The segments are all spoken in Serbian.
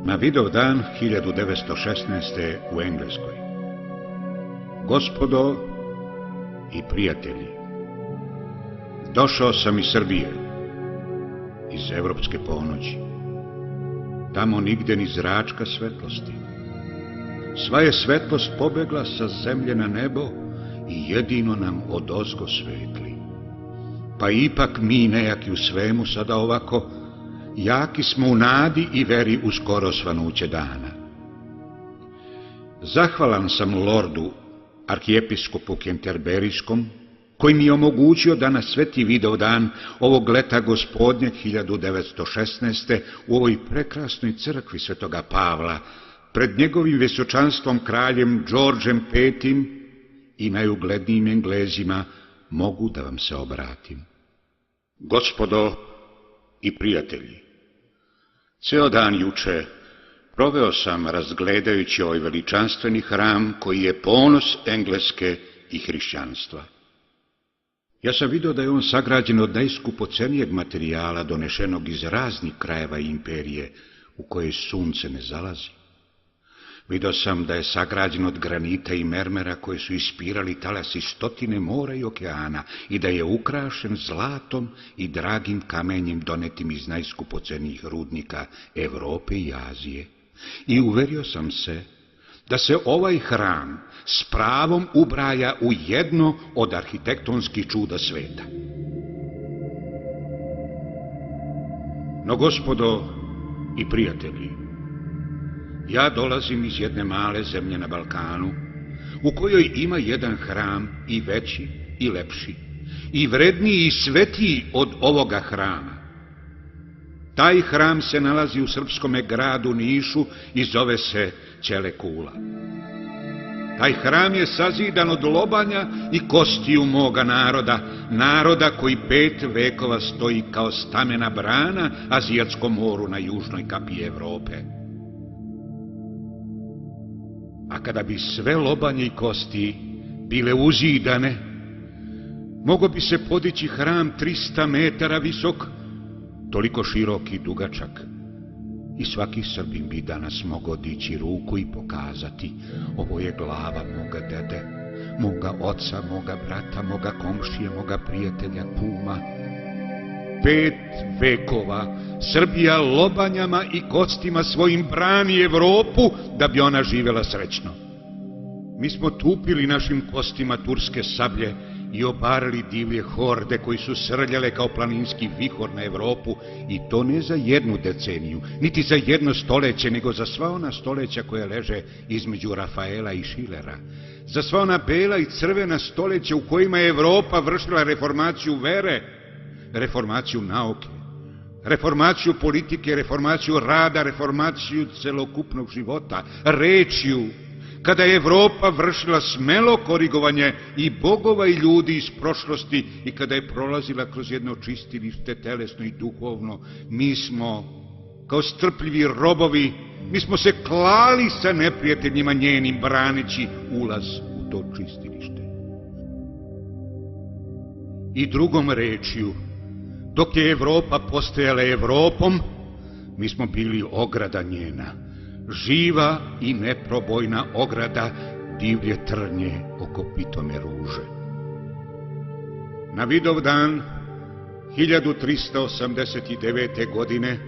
Na Vidovdan 1916. u Engleskoj. Gospodo i prijatelji, došao sam iz Srbije, iz evropske ponoći. Tamo nigde ni zračka svetlosti. Sva je svetlost pobegla sa zemlje na nebo i jedino nam odozgo svetli. Pa ipak mi nejaki u svemu sada ovako, jaki smo u nadi i veri u skoro svanuće dana. Zahvalan sam lordu, arhijepiskopu Kenterberijskom, koji mi je omogućio da na sveti Vidovdan ovog leta gospodnjeg 1916. u ovoj prekrasnoj crkvi svetoga Pavla, pred njegovim visočanstvom kraljem Đorđem V i najuglednijim Englezima, mogu da vam se obratim. Gospodo i prijatelji, ceo dan juče proveo sam razgledajući ovaj veličanstveni hram koji je ponos Engleske i hrišćanstva. Ja sam vidio da je on sagrađen od najskupocenijeg materijala donešenog iz raznih krajeva imperije u koje sunce ne zalazi. Vidio sam da je sagrađen od granita i mermera koje su ispirali talasi stotine mora i okeana i da je ukrašen zlatom i dragim kamenjem donetim iz najskupocenijih rudnika Evrope i Azije. I uverio sam se da se ovaj hram s pravom ubraja u jedno od arhitektonskih čuda sveta. No, gospodo i prijatelji, ja dolazim iz jedne male zemlje na Balkanu, u kojoj ima jedan hram i veći i lepši, i vredniji i svetiji od ovoga hrama. Taj hram se nalazi u srpskome gradu Nišu i zove se Ćelekula. Taj hram je sazidan od lobanja i kostiju moga naroda, naroda koji 5 vekova stoji kao stamena brana Azijatskom moru na južnoj kapi Evrope. A kada bi sve lobanje i kosti bile uzidane, mogao bi se podići hram 300 metara visok, toliko širok i dugačak. I svaki Srbin bi danas mogao dići ruku i pokazati: ovo je glava moga dede, moga oca, moga brata, moga komšije, moga prijatelja, kuma. 5 vekova Srbija lobanjama i kostima svojim brani Evropu da bi ona živela srećno. Mi smo tupili našim kostima turske sablje i obarali divlje horde koji su srljale kao planinski vihor na Evropu, i to ne za 1 deceniju, niti za 1 stoljeće, nego za sva ona stoljeća koje leže između Rafaela i Šilera, za sva ona bela i crvena stoljeća u kojima je Evropa vršila reformaciju vere, reformaciju nauke, reformaciju politike, reformaciju rada, reformaciju celokupnog života, rečju, kada je Evropa vršila smelo korigovanje i bogova i ljudi iz prošlosti i kada je prolazila kroz jedno čistilište telesno i duhovno, mi smo, kao strpljivi robovi, mi smo se klali sa neprijateljima njenim braneći ulaz u to čistilište. I drugom rečju, dok je Evropa postajala Evropom, mi smo bili ograda njena, živa i neprobojna ograda, divlje trnje oko pitome ruže. Na Vidovdan 1389. godine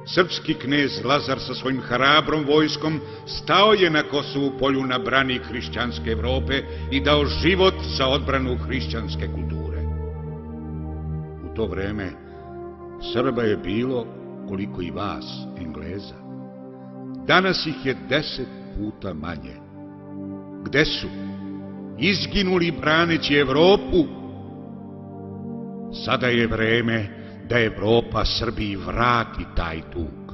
srpski knez Lazar sa svojim hrabrom vojskom stao je na Kosovu polju na brani hrišćanske Evrope i dao život za odbranu hrišćanske kulture. U to vreme Srba je bilo koliko i vas, Engleza. Danas ih je 10 puta manje. Gde su? Izginuli braneći Evropu. Sada je vreme da Evropa Srbiji vrati taj dug.